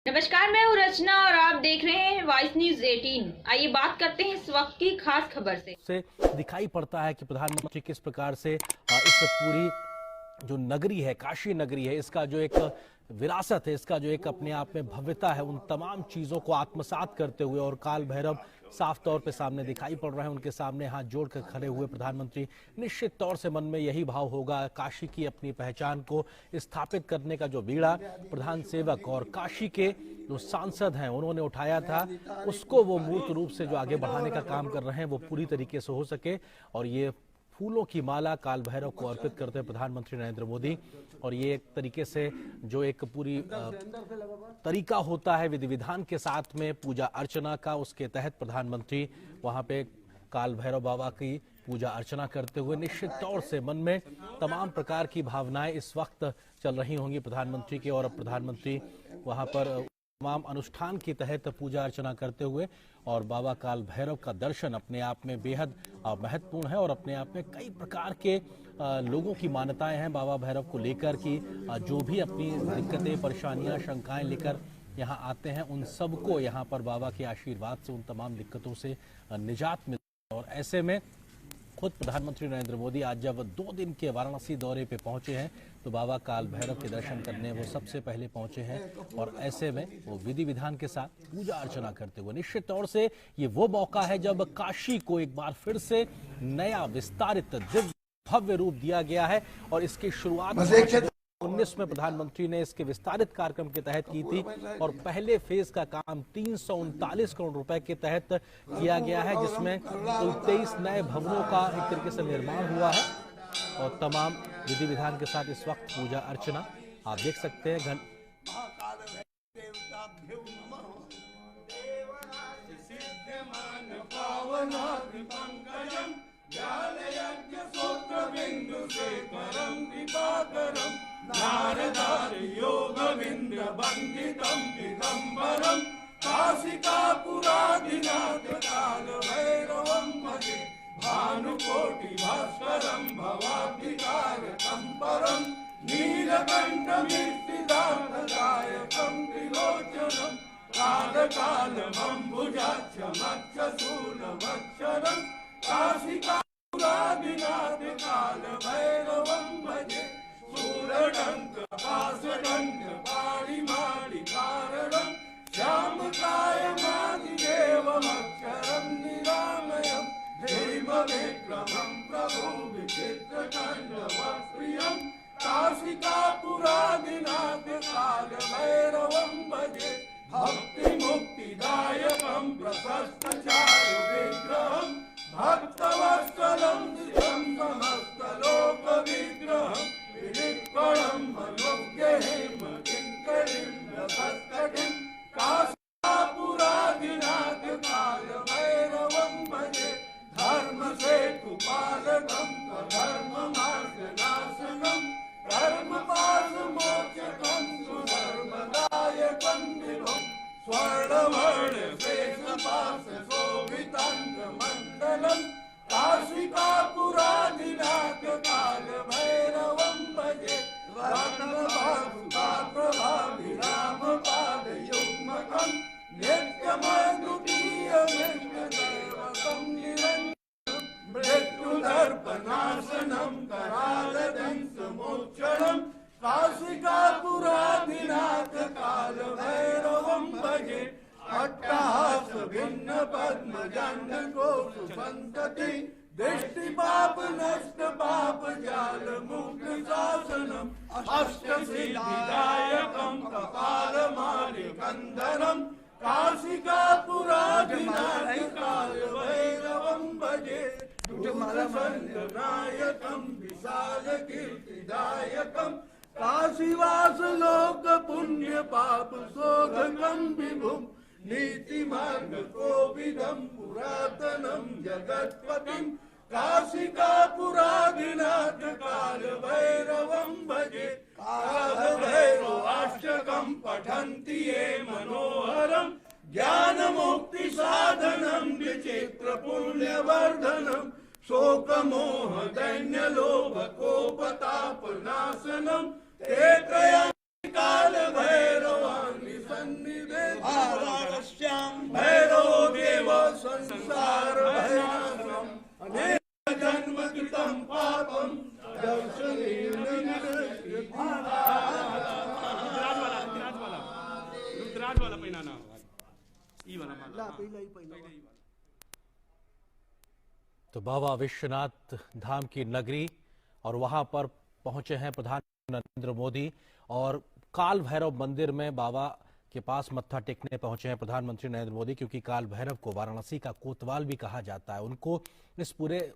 नमस्कार, मैं हूँ रचना और आप देख रहे हैं वॉइस न्यूज 18। आइए बात करते हैं इस वक्त की खास खबर से दिखाई पड़ता है कि प्रधानमंत्री किस प्रकार से इस पूरी जो नगरी है, काशी नगरी है, इसका जो एक विरासत है, इसका जो एक अपने आप में भव्यता है, उन तमाम चीजों को आत्मसात करते हुए और काल भैरव साफ तौर पे सामने दिखाई पड़ रहे हैं। उनके सामने हाथ जोड़कर खड़े हुए प्रधानमंत्री, निश्चित तौर से मन में यही भाव होगा, काशी की अपनी पहचान को स्थापित करने का जो बीड़ा प्रधान सेवक और काशी के जो सांसद हैं उन्होंने उठाया था, उसको वो मूर्त रूप से जो आगे बढ़ाने का काम कर रहे हैं वो पूरी तरीके से हो सके। और ये फूलों की माला काल भैरव को अर्पित करते हैं प्रधानमंत्री नरेंद्र मोदी। और ये एक तरीके से जो एक पूरी तरीका होता है विधि विधान के साथ में पूजा अर्चना का, उसके तहत प्रधानमंत्री वहां पे काल भैरव बाबा की पूजा अर्चना करते हुए निश्चित तौर से मन में तमाम प्रकार की भावनाएं इस वक्त चल रही होंगी प्रधानमंत्री के। और अब प्रधानमंत्री वहां पर तमाम अनुष्ठान के तहत पूजा अर्चना करते हुए और बाबा काल भैरव का दर्शन अपने आप में बेहद महत्वपूर्ण है। और अपने आप में कई प्रकार के लोगों की मान्यताएं हैं बाबा भैरव को लेकर कि जो भी अपनी दिक्कतें, परेशानियां, शंकाएं लेकर यहाँ आते हैं, उन सबको यहाँ पर बाबा के आशीर्वाद से उन तमाम दिक्कतों से निजात मिलती है। और ऐसे में खुद प्रधानमंत्री नरेंद्र मोदी आज जब 2 दिन के वाराणसी दौरे पे पहुंचे हैं तो बाबा काल भैरव के दर्शन करने वो सबसे पहले पहुंचे हैं। और ऐसे में वो विधि विधान के साथ पूजा अर्चना करते हुए निश्चित तौर से ये वो मौका है जब काशी को एक बार फिर से नया विस्तारित दिव्य भव्य रूप दिया गया है। और इसकी शुरुआत 19 में प्रधानमंत्री ने इसके विस्तारित कार्यक्रम के तहत की थी और पहले फेज का काम 339 करोड़ रुपए के तहत किया गया है, जिसमें कुल 23 नए भवनों का एक तरीके से निर्माण हुआ है। और तमाम विधि विधान के साथ इस वक्त पूजा अर्चना आप देख सकते हैं। योगविंद्र बंदितं दिगंबरं काशिकापुरादिनाथ काल भैरवं भजे भानुकोटि भास्करं भवाब्धिकारकं परं नीलकण्ठमीर्तिदानदायकं त्रिलोचनं कालकालमम्बुजाक्षमक्षशूलमक्षरं काशिकापुरादिनाथ काल भैरवं भजे सूरडंक पासडंक पाणिमाणि कारणं श्यामकायमादिदेवमक्षरं निरामयं देवविक्रमं प्रभु विचित्रताण्डवप्रियं काशिकापुरादिनाथ काल भैरवं भजे भक्तिमुक्तिदायकं प्रशस्तचारुविग्रहं भक्तवत्सलं निजं समस्तलोकविग्रहं विनिष्कळं मनोज्ञहेम किङ्करीं रसस्तटिं काशिकापुरादिनाथ काल भैरवं भजे धर्मसेतुपालकं धर्ममार्गनाशनं कर्मपाशमोचकं सुधर्मदायकं विभुं स्वर्णवर्णशेषपाशशोभिताङ्गमण्डलं काशिकापुरादिनाथ काल भैरवं भजे रत्नभासुताप्रभाभिरामपादयुग्मकं नित्यमद्वितीयमिष्टदेवतं निरञ्जनं मृत्युदर्पनाशनं करालदंशमोक्षणं काशिकापुरादिनाथ काल भैरवं भजे अट्टहास भिन्न पद्मजन्यकोशसन्तति दृष्टिपाप नष्ट पाप जाल मुक्त शासनम अष्टसिद्धिदायकं कपालमालिकन्धरं काशिकापुरादिनाथ काल भैरवं भजे दूतसंगनायकं विशालकीर्तिदायकं काशीवास लोक पुण्य पाप शोधकं विभुं नीतिमार्ग कोविदं पुरातनं जगत्पतिं काशिकापुरादिनाथ काल भैरवं भजे काल भैरवाष्टकं पठन्ति ये मनोहरं ज्ञानमुक्ति साधनं विचित्र पुण्यवर्धनं शोकमोह दैन्य लोभ कोपताप नाशनं ते त्रयं काल भैरवानि सन्नि आधारस्यां भैरवो देव संसार भैरवम् अनेक जन्म कृतं पापं दर्शनेन रुद्राज वाला पहिना ना ई वाला माला तो बाबा विश्वनाथ धाम की नगरी और वहां पर पहुंचे हैं प्रधानमंत्री नरेंद्र मोदी और काल भैरव मंदिर में बाबा के पास मत्था टेकने पहुंचे हैं प्रधानमंत्री नरेंद्र मोदी, क्योंकि काल भैरव को वाराणसी का कोतवाल भी कहा जाता है। उनको इस पूरे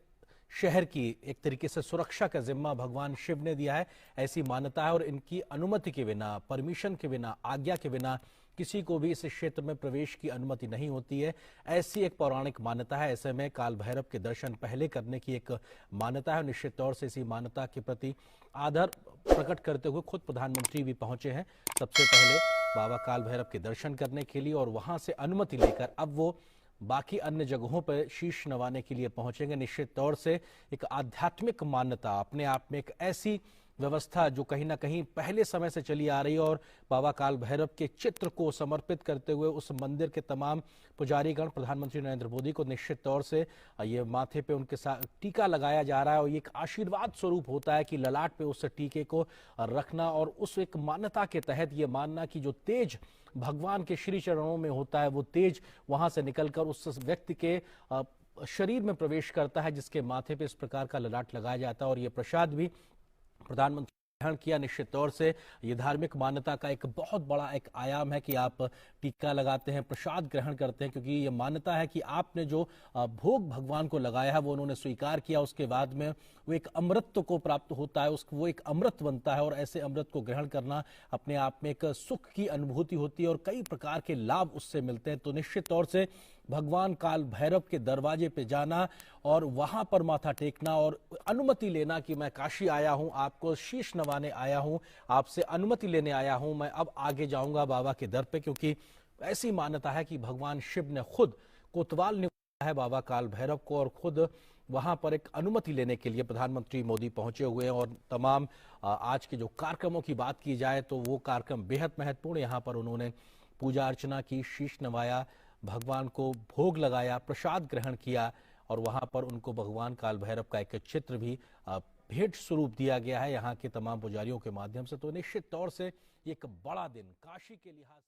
शहर की एक तरीके से सुरक्षा का जिम्मा भगवान शिव ने दिया है, ऐसी मान्यता है। और इनकी अनुमति के बिना, परमिशन के बिना, आज्ञा के बिना किसी को भी इस क्षेत्र में प्रवेश की अनुमति नहीं होती है, ऐसी एक पौराणिक मान्यता है। ऐसे में काल भैरव के दर्शन पहले करने की एक मान्यता है। निश्चित तौर से इसी मान्यता के प्रति आदर प्रकट करते हुए खुद प्रधानमंत्री भी पहुंचे हैं सबसे पहले बाबा काल भैरव के दर्शन करने के लिए, और वहां से अनुमति लेकर अब वो बाकी अन्य जगहों पर शीश नवाने के लिए पहुंचेंगे। निश्चित तौर से एक आध्यात्मिक मान्यता, अपने आप में एक ऐसी व्यवस्था जो कहीं ना कहीं पहले समय से चली आ रही है, और बाबा काल भैरव के चित्र को समर्पित करते हुए उस मंदिर के तमाम पुजारीगण प्रधानमंत्री नरेंद्र मोदी को निश्चित तौर से ये माथे पे उनके साथ टीका लगाया जा रहा है, और ये एक आशीर्वाद स्वरूप होता है कि ललाट पे उस टीके को रखना, और उस एक मान्यता के तहत ये मानना कि जो तेज भगवान के श्री चरणों में होता है वो तेज वहां से निकलकर उस व्यक्ति के शरीर में प्रवेश करता है जिसके माथे पे इस प्रकार का ललाट लगाया जाता है। और ये प्रसाद भी प्रधानमंत्री ग्रहण किया। निश्चित तौर से ये धार्मिक मान्यता का एक बहुत बड़ा एक आयाम है कि आप टीका लगाते हैं, प्रसाद ग्रहण करते हैं, क्योंकि ये मान्यता है कि आपने जो भोग भगवान को लगाया है वो उन्होंने स्वीकार किया, उसके बाद में वो एक अमृत को प्राप्त होता है, वो एक अमृत बनता है, और ऐसे अमृत को ग्रहण करना अपने आप में एक सुख की अनुभूति होती है और कई प्रकार के लाभ उससे मिलते हैं। तो निश्चित तौर से भगवान काल भैरव के दरवाजे पे जाना और वहां पर माथा टेकना और अनुमति लेना कि मैं काशी आया हूं, आपको शीश नवाने आया हूं, आपसे अनुमति लेने आया हूं, मैं अब आगे जाऊंगा बाबा के दर पे, क्योंकि ऐसी मान्यता है कि भगवान शिव ने खुद कोतवाल नियुक्त है बाबा काल भैरव को, और खुद वहां पर एक अनुमति लेने के लिए प्रधानमंत्री मोदी पहुंचे हुए हैं। और तमाम आज के जो कार्यक्रमों की बात की जाए तो वो कार्यक्रम बेहद महत्वपूर्ण। यहाँ पर उन्होंने पूजा अर्चना की, शीश नवाया, भगवान को भोग लगाया, प्रसाद ग्रहण किया, और वहां पर उनको भगवान काल भैरव का एक चित्र भी भेंट स्वरूप दिया गया है यहाँ के तमाम पुजारियों के माध्यम से। तो निश्चित तौर से एक बड़ा दिन काशी के लिहाज